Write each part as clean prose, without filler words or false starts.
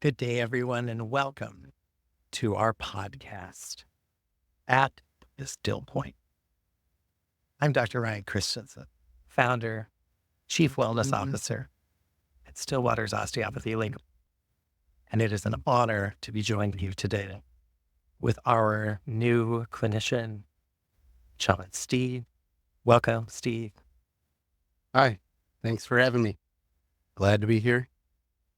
Good day, everyone, and welcome to our podcast at the Still Point. I'm Dr. Ryan Christensen, founder, chief wellness officer at Still Waters Osteopathy, Lake Orion. And it is an honor to be joining you today with our new clinician, Shaman Steve. Welcome, Steve. Hi, thanks for having me. Glad to be here.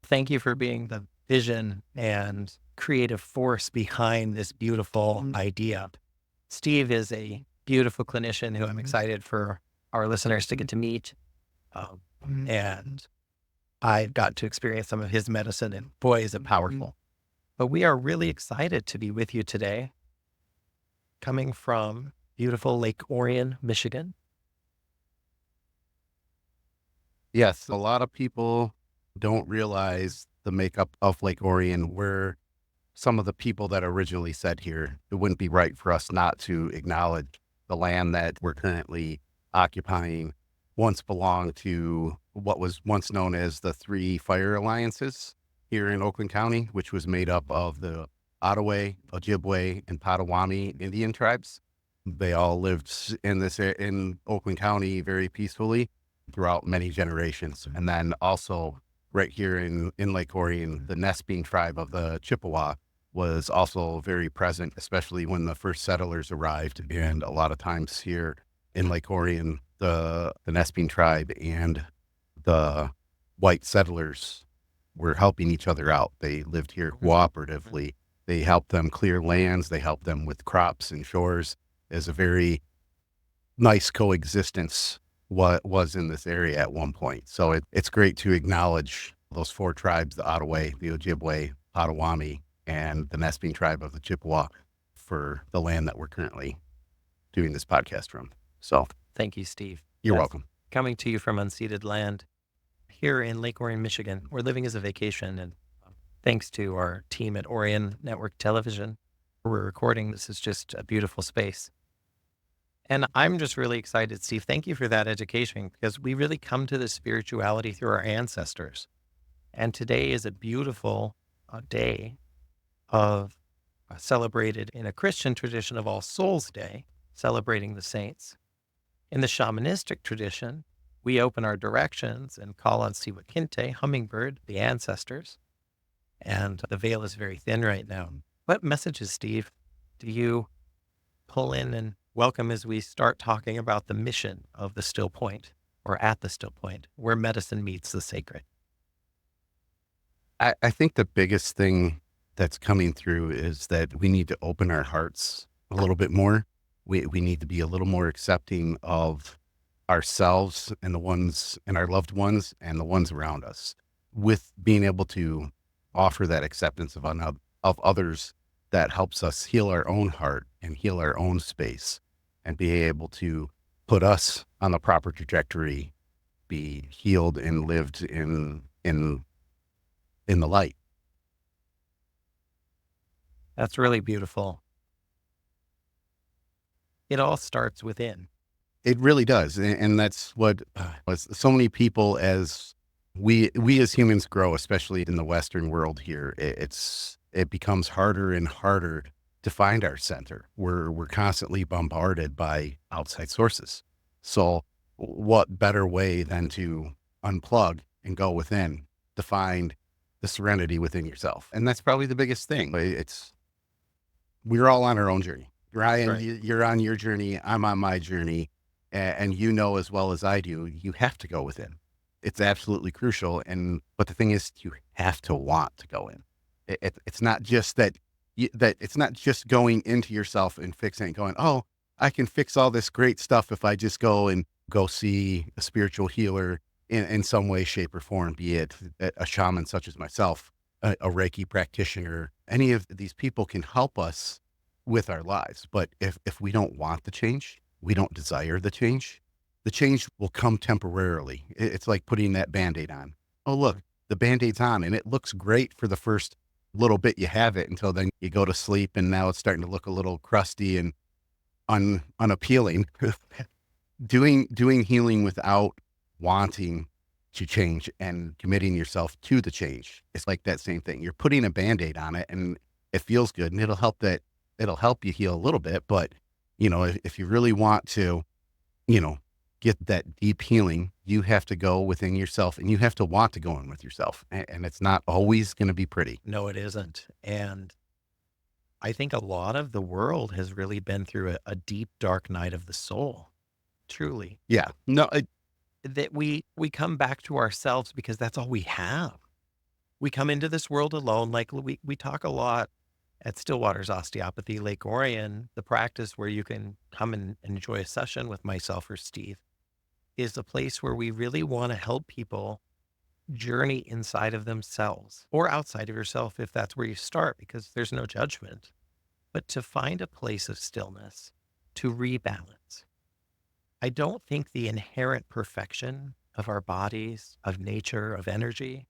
Thank you for being the vision and creative force behind this beautiful idea. Steve is a beautiful clinician who I'm excited for our listeners to get to meet. And I've got to experience some of his medicine, and boy, is it powerful. But we are really excited to be with you today, coming from beautiful Lake Orion, Michigan. Yes, a lot of people don't realize the makeup of Lake Orion. We're some of the people that originally said here. It wouldn't be right for us not to acknowledge the land that we're currently occupying once belonged to what was once known as the Three Fire Alliances here in Oakland County, which was made up of the Ottaway, Ojibwe, and Potawatomi Indian tribes. They all lived in Oakland County very peacefully throughout many generations. And then also right here in Lake Orion, the Nesping tribe of the Chippewa was also very present, especially when the first settlers arrived. And a lot of times here in Lake Orion, the Nesping tribe and the white settlers were helping each other out. They lived here cooperatively. They helped them clear lands. They helped them with crops and shores. As a very nice coexistence what was in this area at one point. So it's great to acknowledge those four tribes, the Ottaway, the Ojibwe, Potawatomi, and the Nesping tribe of the Chippewa, for the land that we're currently doing this podcast from. So thank you, Steve. You're welcome. Coming to you from unceded land here in Lake Orion, Michigan. We're living as a vacation, and thanks to our team at Orion Network Television, we're recording. This is just a beautiful space. And I'm just really excited, Steve. Thank you for that education, because we really come to this spirituality through our ancestors. And today is a beautiful day of celebrated in a Christian tradition of All Souls Day, celebrating the saints. In the shamanistic tradition, we open our directions and call on Siwakinte, hummingbird, the ancestors. And the veil is very thin right now. What messages, Steve, do you pull in and welcome as we start talking about the mission of the Still Point, or at the Still Point, where medicine meets the sacred? I think the biggest thing that's coming through is that we need to open our hearts a little bit more. We need to be a little more accepting of ourselves and the ones and our loved ones and the ones around us, with being able to offer that acceptance of others. That helps us heal our own heart and heal our own space, and be able to put us on the proper trajectory, be healed and lived in the light. That's really beautiful. It all starts within. It really does. And that's what so many people, as we as humans grow, especially in the Western world here, it becomes harder and harder to find our center. We're constantly bombarded by outside sources. So what better way than to unplug and go within to find the serenity within yourself? And that's probably the biggest thing. We're all on our own journey. Ryan, Right. You're on your journey. I'm on my journey. And you know as well as I do, you have to go within. It's absolutely crucial. But the thing is, you have to want to go in. It's not just that it's not just going into yourself and fixing it, going, oh, I can fix all this great stuff if I just go see a spiritual healer in some way, shape, or form, be it a shaman such as myself, a Reiki practitioner. Any of these people can help us with our lives. But if we don't want the change, we don't desire the change will come temporarily. It's like putting that Band-Aid on. Oh, look, the Band-Aid's on, and it looks great for the first little bit you have it, until then you go to sleep and now it's starting to look a little crusty and unappealing. Doing healing without wanting to change and committing yourself to the change. It's like that same thing. You're putting a Band-Aid on it and it feels good and it'll help you heal a little bit. But, if you really want to, you know, get that deep healing, you have to go within yourself and you have to want to go in with yourself. And it's not always going to be pretty. No, it isn't. And I think a lot of the world has really been through a deep, dark night of the soul, truly. Yeah. No, That we come back to ourselves because that's all we have. We come into this world alone. Like we talk a lot at Still Waters Osteopathy, Lake Orion, the practice where you can come and enjoy a session with myself or Steve is a place where we really want to help people journey inside of themselves or outside of yourself if that's where you start, because there's no judgment, but to find a place of stillness, to rebalance. I don't think the inherent perfection of our bodies, of nature, of energy,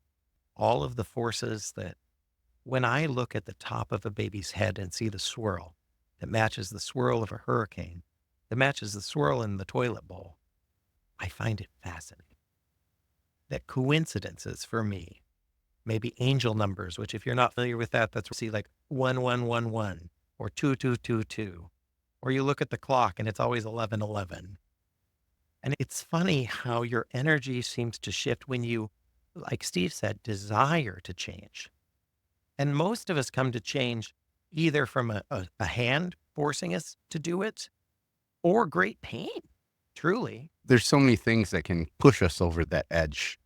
all of the forces that when I look at the top of a baby's head and see the swirl that matches the swirl of a hurricane, that matches the swirl in the toilet bowl, I find it fascinating. That coincidences for me, maybe angel numbers, which if you're not familiar with that, that's see like 1111 or 2222. Or you look at the clock and it's always 1111. And it's funny how your energy seems to shift when you, like Steve said, desire to change. And most of us come to change either from a hand forcing us to do it or great pain, truly. there's so many things that can push us over that edge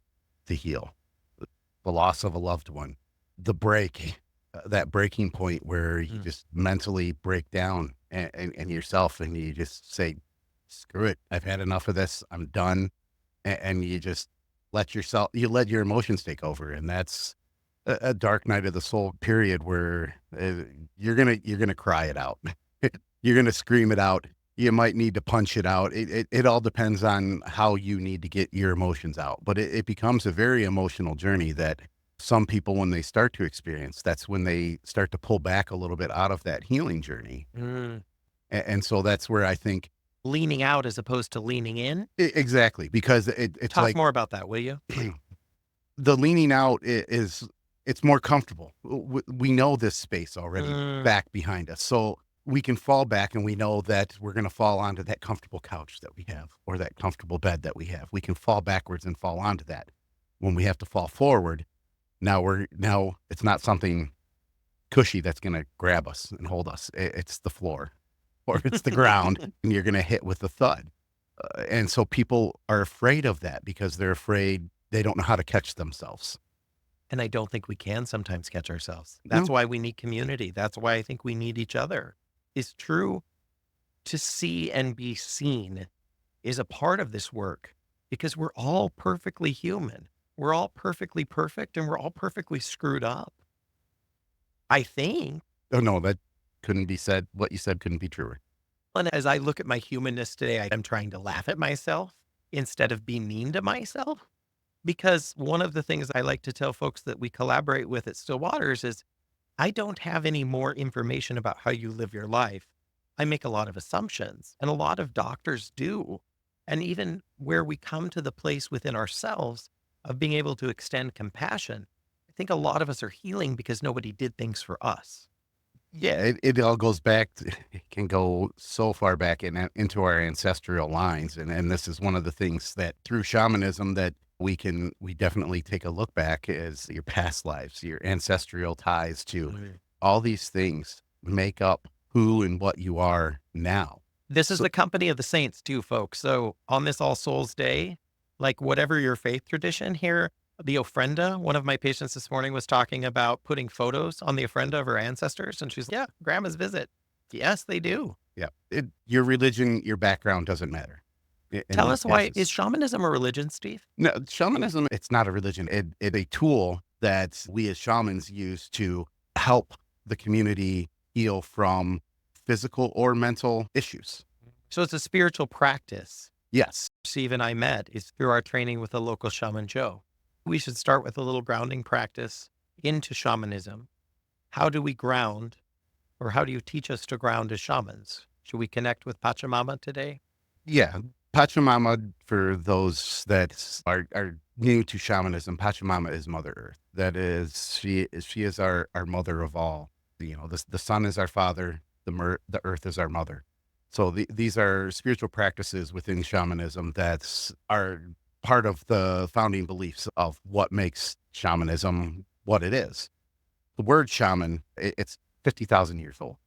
to heal. The loss of a loved one, the break, that breaking point where you just mentally break down and yourself and you just say, screw it. I've had enough of this. I'm done. And you just let your emotions take over. And that's a dark night of the soul period where you're going to cry it out. You're going to scream it out. You might need to punch it out. It all depends on how you need to get your emotions out. But it becomes a very emotional journey that some people, when they start to experience, that's when they start to pull back a little bit out of that healing journey. And so that's where I think Leaning out as opposed to leaning in. exactly, because it's Talk like more about that, will you? the leaning out it's more comfortable. We know this space already back behind us. So we can fall back and we know that we're going to fall onto that comfortable couch that we have or that comfortable bed that we have. We can fall backwards and fall onto that. When we have to fall forward, now it's not something cushy that's going to grab us and hold us. It's the floor or it's the ground and you're going to hit with a thud. And so people are afraid of that because they're afraid they don't know how to catch themselves. And I don't think we can sometimes catch ourselves. That's No. why we need community. That's why I think we need each other. It's true. To see and be seen is a part of this work because we're all perfectly human. We're all perfectly perfect and we're all perfectly screwed up. I think. Oh, no, that couldn't be said. What you said couldn't be truer. And as I look at my humanness today, I am trying to laugh at myself instead of be mean to myself. Because one of the things I like to tell folks that we collaborate with at Still Waters is I don't have any more information about how you live your life. I make a lot of assumptions, and a lot of doctors do. And even where we come to the place within ourselves of being able to extend compassion, I think a lot of us are healing because nobody did things for us. Yeah, it all goes back. It can go so far back into our ancestral lines, and this is one of the things that through shamanism that we definitely take a look back is your past lives, your ancestral ties to all these things make up who and what you are now. This is the company of the saints too, folks. So on this All Souls Day, like whatever your faith tradition here, the ofrenda, one of my patients this morning was talking about putting photos on the ofrenda of her ancestors. And she's like, yeah, grandma's visit. Yes, they do. Yeah. Your religion, your background doesn't matter. Tell us why, is shamanism a religion, Steve? No, shamanism, it's not a religion. It's a tool that we as shamans use to help the community heal from physical or mental issues. So it's a spiritual practice. Yes. Steve and I met is through our training with the local shaman Joe. We should start with a little grounding practice into shamanism. How do we ground, or how do you teach us to ground as shamans? Should we connect with Pachamama today? Yeah. Pachamama, for those that are new to shamanism, Pachamama is Mother Earth. That is, she is our mother of all. You know, the sun is our father, the earth is our mother. So these are spiritual practices within shamanism that's are part of the founding beliefs of what makes shamanism what it is. The word shaman, it's 50,000 years old.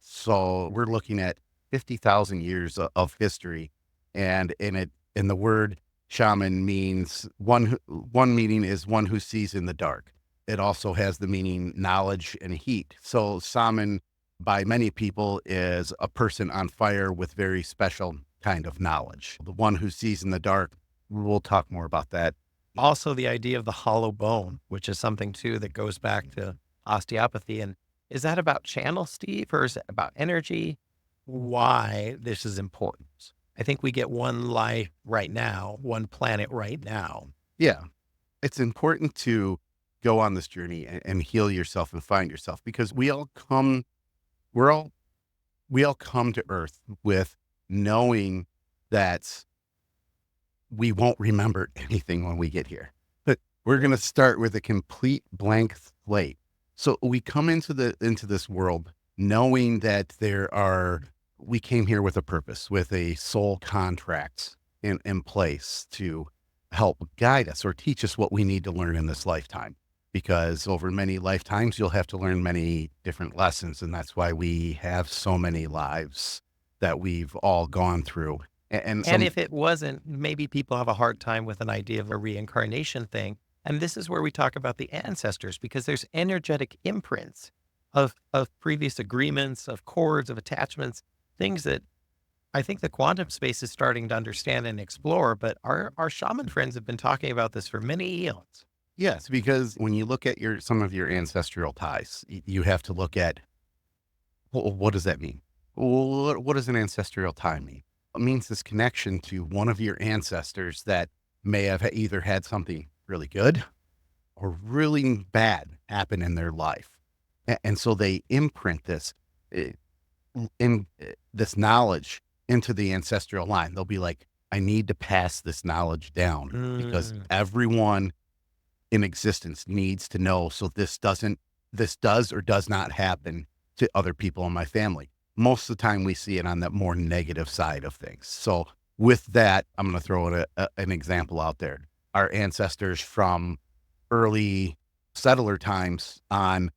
So we're looking at 50,000 years of history. And in the word shaman means one meaning is one who sees in the dark. It also has the meaning knowledge and heat. So shaman by many people is a person on fire with very special kind of knowledge. The one who sees in the dark, we'll talk more about that. Also, the idea of the hollow bone, which is something too that goes back to osteopathy. And is that about channel, Steve, or is it about energy? Why this is important? I think we get one life right now, one planet right now. Yeah. It's important to go on this journey and heal yourself and find yourself, because we're all, we all come to Earth with knowing that we won't remember anything when we get here. But we're going to start with a complete blank slate. So we come into this world knowing that we came here with a purpose, with a soul contract in place to help guide us or teach us what we need to learn in this lifetime. Because over many lifetimes, you'll have to learn many different lessons. And that's why we have so many lives that we've all gone through. And if it wasn't, maybe people have a hard time with an idea of a reincarnation thing. And this is where we talk about the ancestors, because there's energetic imprints of previous agreements, of cords, of attachments, things that I think the quantum space is starting to understand and explore. But our shaman friends have been talking about this for many eons. Yes, because when you look at some of your ancestral ties, you have to look at, well, what does that mean? What does an ancestral tie mean? It means this connection to one of your ancestors that may have either had something really good or really bad happen in their life. And so they imprint eh, this knowledge into the ancestral line. They'll be like, I need to pass this knowledge down because everyone in existence needs to know. So this does or does not happen to other people in my family. Most of the time we see it on that more negative side of things. So with that, I'm going to throw an example out there. Our ancestors from early settler times on,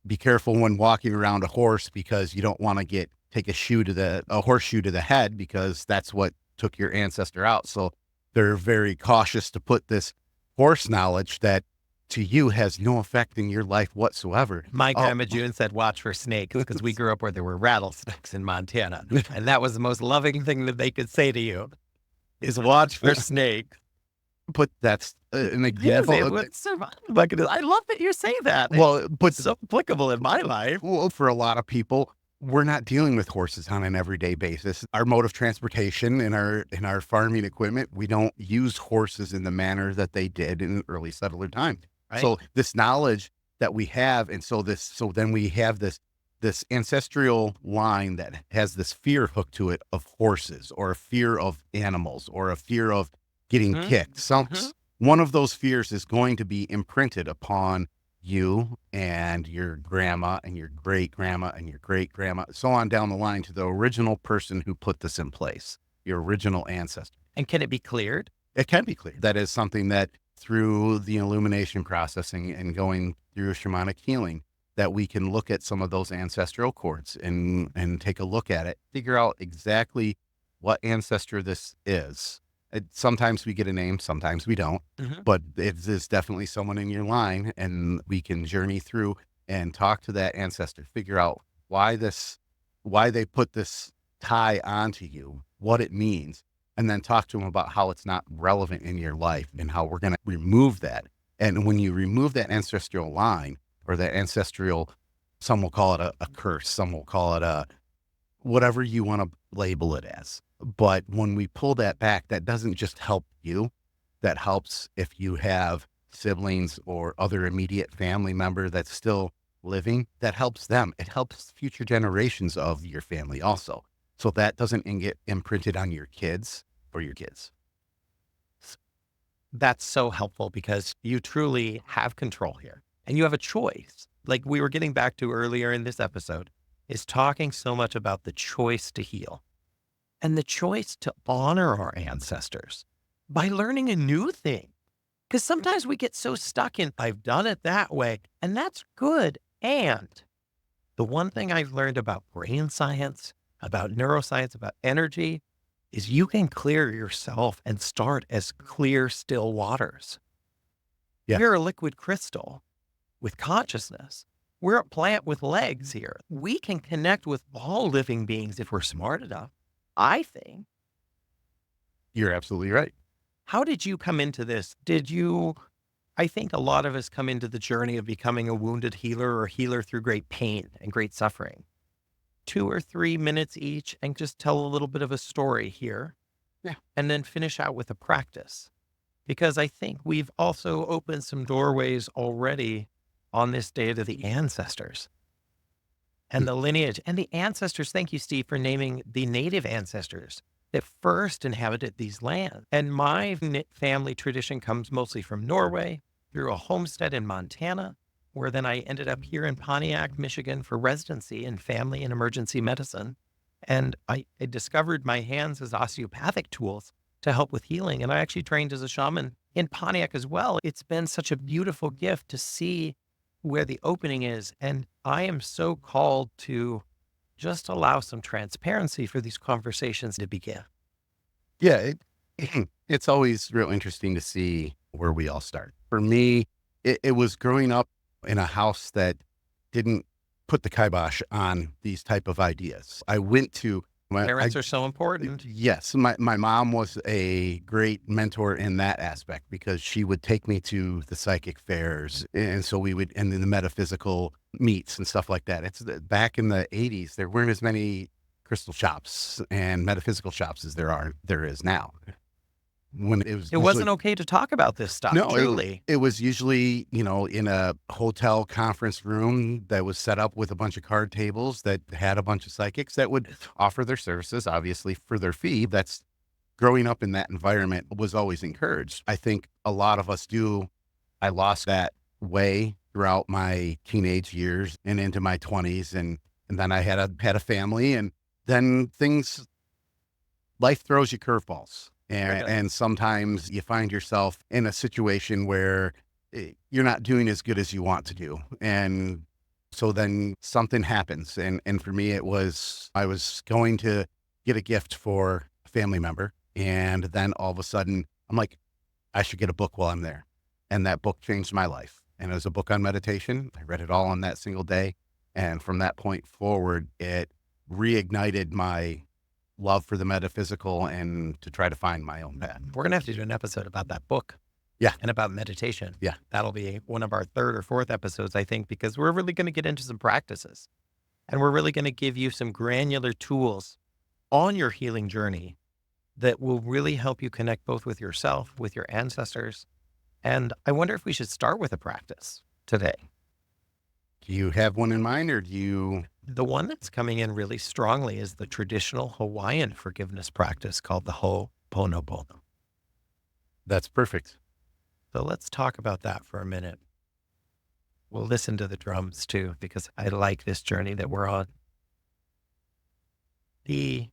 be careful when walking around a horse because you don't want to take a horseshoe to the head, because that's what took your ancestor out. So they're very cautious to put this horse knowledge that to you has no effect in your life whatsoever. My grandma June said, watch for snakes, because we grew up where there were rattlesnakes in Montana. And that was the most loving thing that they could say to you, is watch for snakes. But that's an example. Yes, it would survive. I love that you say that. Well, but It's so applicable in my life. Well, for a lot of people, we're not dealing with horses on an everyday basis. Our mode of transportation in our farming equipment, we don't use horses in the manner that they did in early settler time. Right. So this knowledge that we have, and so then we have this ancestral line that has this fear hooked to it of horses, or a fear of animals, or a fear of getting kicked. One of those fears is going to be imprinted upon you and your grandma and your great grandma and your great grandma, so on down the line to the original person who put this in place, your original ancestor. And can it be cleared? It can be cleared. That is something that through the illumination processing and going through shamanic healing, that we can look at some of those ancestral cords and take a look at it, figure out exactly what ancestor this is. Sometimes we get a name, sometimes we don't, but it is definitely someone in your line, and we can journey through and talk to that ancestor, figure out why they put this tie onto you, what it means, and then talk to them about how it's not relevant in your life and how we're going to remove that. And when you remove that ancestral line, or that ancestral, some will call it a curse, some will call it whatever you want to label it as. But when we pull that back, that doesn't just help you. That helps if you have siblings or other immediate family member that's still living. That helps them. It helps future generations of your family also. So that doesn't get imprinted on your kids or your kids. That's so helpful because you truly have control here and you have a choice. Like we were getting back to earlier in this episode, is talking so much about the choice to heal and the choice to honor our ancestors by learning a new thing. Because sometimes we get so stuck in, I've done it that way, and that's good. And the one thing I've learned about brain science, about neuroscience, about energy, is you can clear yourself and start as clear, still waters. Yeah. We're a liquid crystal with consciousness. We're a plant with legs here. We can connect with all living beings if we're smart enough, I think. You're absolutely right. How did you come into this? I think a lot of us come into the journey of becoming a wounded healer or healer through great pain and great suffering. 2 or 3 minutes each and just tell a little bit of a story here. Yeah. And then finish out with a practice. Because I think we've also opened some doorways already on this day to the ancestors and the lineage and the ancestors. Thank you, Steve, for naming the native ancestors that first inhabited these lands. And my family tradition comes mostly from Norway through a homestead in Montana, where then I ended up here in Pontiac, Michigan for residency in family and emergency medicine. And I discovered my hands as osteopathic tools to help with healing. And I actually trained as a shaman in Pontiac as well. It's been such a beautiful gift to see where the opening is. And I am so called to just allow some transparency for these conversations to begin. Yeah. It's always real interesting to see where we all start. For me, it was growing up in a house that didn't put the kibosh on these type of ideas. I went to Parents are so important. yes, my mom was a great mentor in that aspect because she would take me to the psychic fairs, and so we would, and then the metaphysical meets and stuff like that. Back in the 80s, there weren't as many crystal shops and metaphysical shops as there is now. When it was It wasn't okay to talk about this stuff, no, truly. it was usually, in a hotel conference room that was set up with a bunch of card tables that had a bunch of psychics that would offer their services, obviously for their fee. That's growing up in that environment was always encouraged. I think a lot of us do. I lost that way throughout my teenage years and into my 20s. And then I had a family, and then life throws you curveballs. And sometimes you find yourself in a situation where you're not doing as good as you want to do. And so then something happens. And for me, I was going to get a gift for a family member. And then all of a sudden, I'm like, I should get a book while I'm there. And that book changed my life. And it was a book on meditation. I read it all on that single day. And from that point forward, it reignited my love for the metaphysical and to try to find my own path. We're going to have to do an episode about that book. Yeah. And about meditation. Yeah. That'll be one of our third or fourth episodes, I think, because we're really going to get into some practices and we're really going to give you some granular tools on your healing journey that will really help you connect both with yourself, with your ancestors. And I wonder if we should start with a practice today. Do you have one in mind, or do you? The one that's coming in really strongly is the traditional Hawaiian forgiveness practice called the Ho'oponopono. That's perfect. So let's talk about that for a minute. We'll listen to the drums too, because I like this journey that we're on. The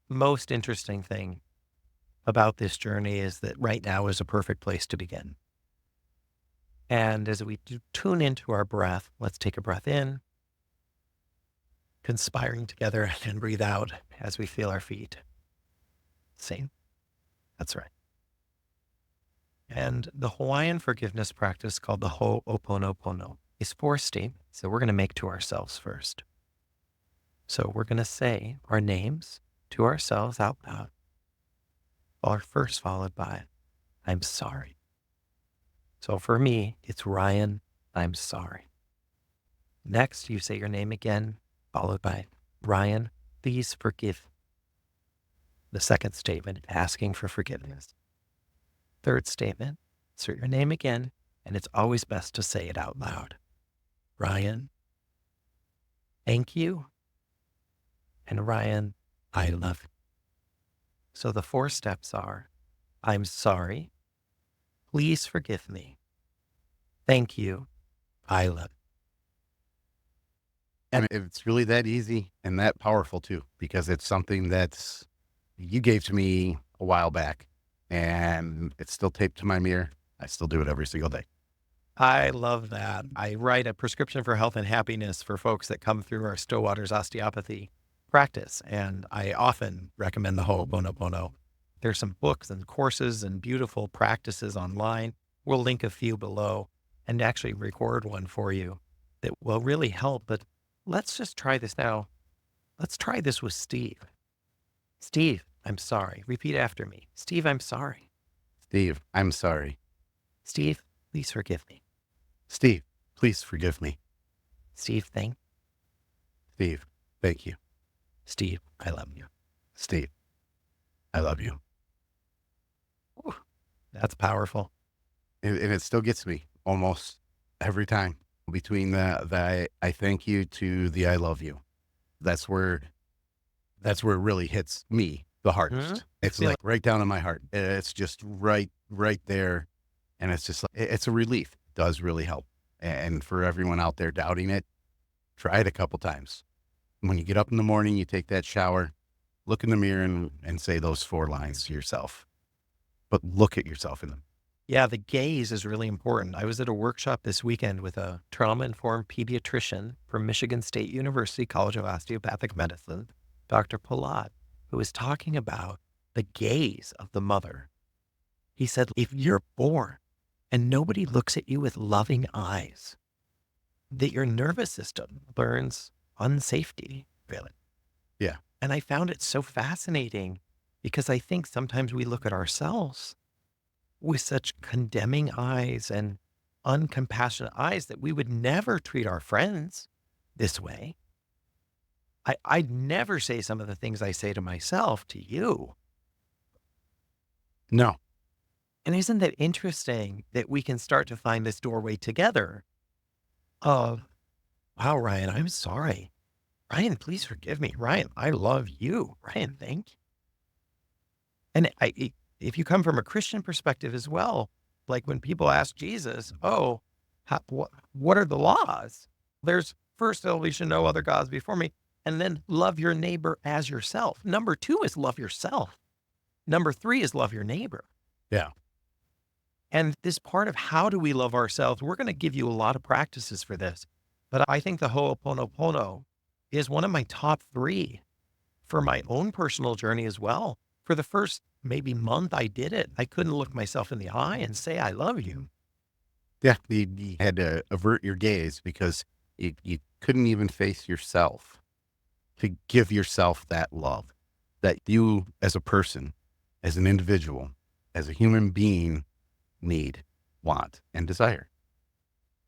most interesting thing about this journey is that right now is a perfect place to begin. And as we tune into our breath, let's take a breath in, conspiring together, and breathe out as we feel our feet. Same. That's right. And the Hawaiian forgiveness practice called the Ho'oponopono is 4 statements that we're going to make to ourselves first. So we're going to say our names to ourselves out loud. Or first followed by, I'm sorry. So for me, it's Ryan, I'm sorry. Next, you say your name again, followed by Ryan, please forgive. The second statement, asking for forgiveness. Third statement, insert your name again, and it's always best to say it out loud. Ryan, thank you. And Ryan, I love you. So the 4 steps are, I'm sorry, Please forgive me. Thank you. I love. And it's really that easy and that powerful too, because it's something that's you gave to me a while back and it's still taped to my mirror. I still do it every single day. I love that. I write a prescription for health and happiness for folks that come through our Still Waters Osteopathy practice. And I often recommend the Ho'oponopono. There's some books and courses and beautiful practices online. We'll link a few below and actually record one for you that will really help. But let's just try this now. Let's try this with Steve. Steve, I'm sorry. Repeat after me. Steve, I'm sorry. Steve, I'm sorry. Steve, please forgive me. Steve, please forgive me. Steve, Steve, thank you. Steve, I love you. Steve, I love you. Ooh, that's powerful. And it still gets me almost every time between the I thank you to the I love you. That's where it really hits me the hardest. It's feel like right down in my heart. It's just right there. And it's just like, it's a relief. It does really help. And for everyone out there doubting it, try it a couple times. When you get up in the morning, you take that shower, look in the mirror and say those 4 lines to yourself, but look at yourself in them. Yeah, the gaze is really important. I was at a workshop this weekend with a trauma-informed pediatrician from Michigan State University College of Osteopathic Medicine, Dr. Palat, who was talking about the gaze of the mother. He said, if you're born and nobody looks at you with loving eyes, that your nervous system learns unsafety, really. Yeah. And I found it so fascinating because I think sometimes we look at ourselves with such condemning eyes and uncompassionate eyes that we would never treat our friends this way. I'd never say some of the things I say to myself to you. No. And isn't that interesting that we can start to find this doorway together of, wow, Ryan, I'm sorry. Ryan, please forgive me. Ryan, I love you. Ryan, thank you. And if you come from a Christian perspective as well, like when people ask Jesus, oh, what are the laws? There's first, oh, we should know other gods before me, and then love your neighbor as yourself. Number 2 is love yourself. Number 3 is love your neighbor. Yeah. And this part of how do we love ourselves, we're going to give you a lot of practices for this. But I think the Ho'oponopono is one of my top 3 for my own personal journey as well. For the first maybe month I did it, I couldn't look myself in the eye and say, I love you. Yeah. You had to avert your gaze because you couldn't even face yourself to give yourself that love that you as a person, as an individual, as a human being need, want, and desire.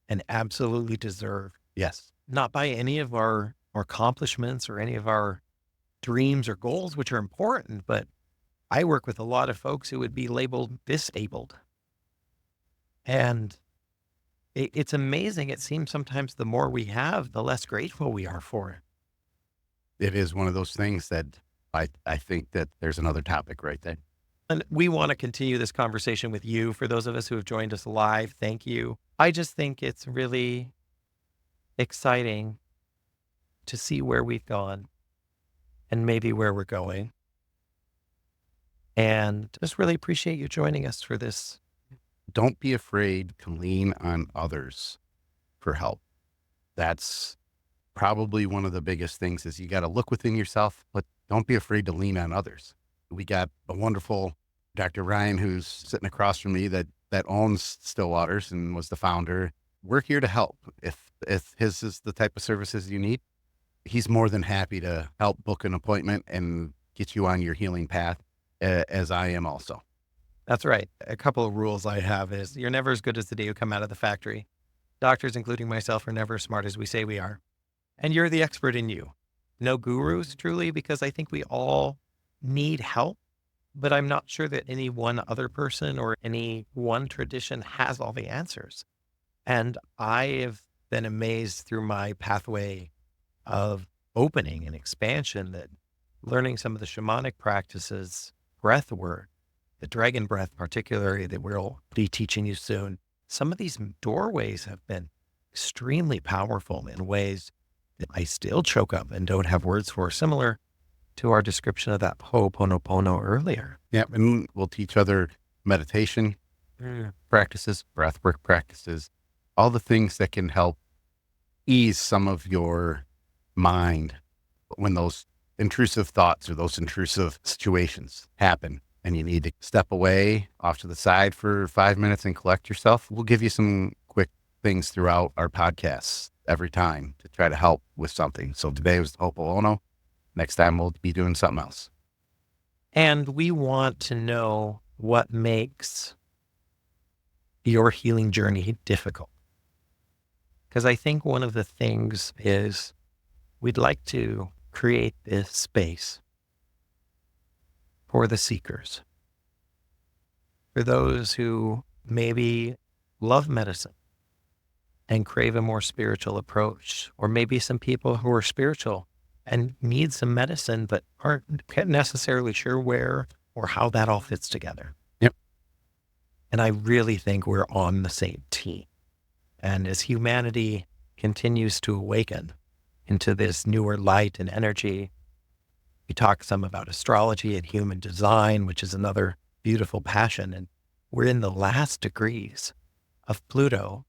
And absolutely deserve. Yes. Not by any of our accomplishments or any of our dreams or goals, which are important, but I work with a lot of folks who would be labeled disabled. And it's amazing. It seems sometimes the more we have, the less grateful we are for it. It is one of those things that I think that there's another topic right there. And we want to continue this conversation with you. For those of us who have joined us live, thank you. I just think it's really exciting to see where we've gone and maybe where we're going. And just really appreciate you joining us for this. Don't be afraid to lean on others for help. That's probably one of the biggest things is you got to look within yourself, but don't be afraid to lean on others. We got a wonderful Dr. Ryan, who's sitting across from me that owns Still Waters and was the founder. We're here to help. If his is the type of services you need, he's more than happy to help book an appointment and get you on your healing path, as I am also. That's right. A couple of rules I have is you're never as good as the day you come out of the factory. Doctors, including myself, are never as smart as we say we are. And you're the expert in you. No gurus, truly, because I think we all need help, but I'm not sure that any one other person or any one tradition has all the answers. And I have been amazed through my pathway of opening and expansion that learning some of the shamanic practices, breath work, the dragon breath, particularly, that we'll be teaching you soon. Some of these doorways have been extremely powerful in ways that I still choke up and don't have words for, similar to our description of that Ho'oponopono earlier. Yeah, and we'll teach other meditation practices, breathwork practices, all the things that can help ease some of your mind when those intrusive thoughts or those intrusive situations happen and you need to step away off to the side for 5 minutes and collect yourself. We'll give you some quick things throughout our podcasts every time to try to help with something. So today was the Ho'oponopono. Next time we'll be doing something else. And we want to know what makes your healing journey difficult. Because I think one of the things is we'd like to create this space for the seekers, for those who maybe love medicine and crave a more spiritual approach, or maybe some people who are spiritual and need some medicine but aren't necessarily sure where or how that all fits together. Yep. And I really think we're on the same team. And as humanity continues to awaken into this newer light and energy, we talk some about astrology and human design, which is another beautiful passion. And we're in the last degrees of Pluto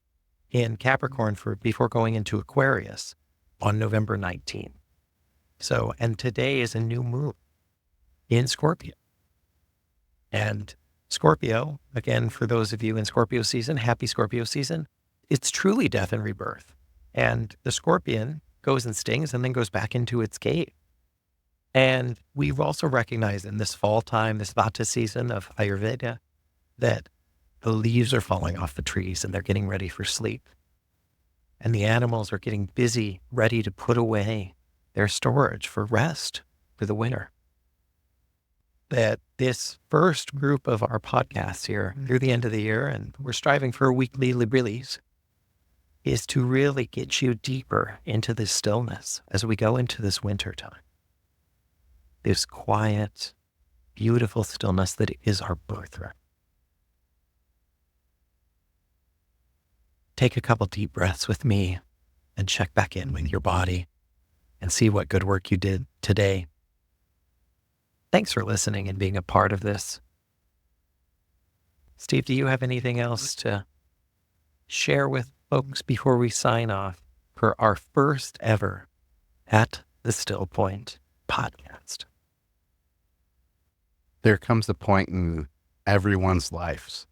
in Capricorn before going into Aquarius on November 19th. So, and today is a new moon in Scorpio. And Scorpio, again, for those of you in Scorpio season, happy Scorpio season, it's truly death and rebirth. And the scorpion goes and stings and then goes back into its cave. And we've also recognized in this fall time, this Vata season of Ayurveda, that the leaves are falling off the trees and they're getting ready for sleep. And the animals are getting busy, ready to put away their storage for rest for the winter. That this first group of our podcasts here through the end of the year, and we're striving for a weekly release, is to really get you deeper into this stillness as we go into this winter time. This quiet, beautiful stillness that is our birthright. Take a couple deep breaths with me and check back in with your body and see what good work you did today. Thanks for listening and being a part of this. Steve, do you have anything else to share with folks before we sign off for our first ever At the Still Point podcast? There comes a point in everyone's lives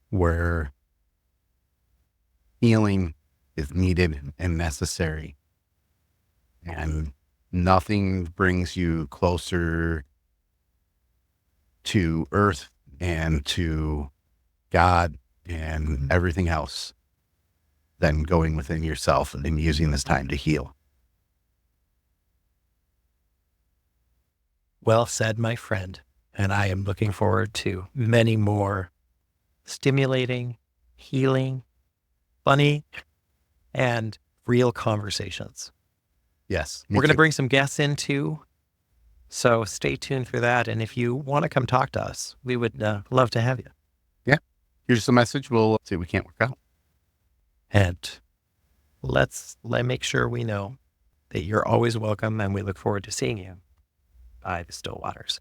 where healing is needed and necessary. And nothing brings you closer to earth and to God and everything else than going within yourself and using this time to heal. Well said, my friend. And I am looking forward to many more stimulating, healing, funny, and real conversations. Yes. We're going to bring some guests in too. So stay tuned for that. And if you want to come talk to us, we would love to have you. Yeah. Here's the message. We'll see we can't work out. And let's make sure we know that you're always welcome, and we look forward to seeing you by the Still Waters.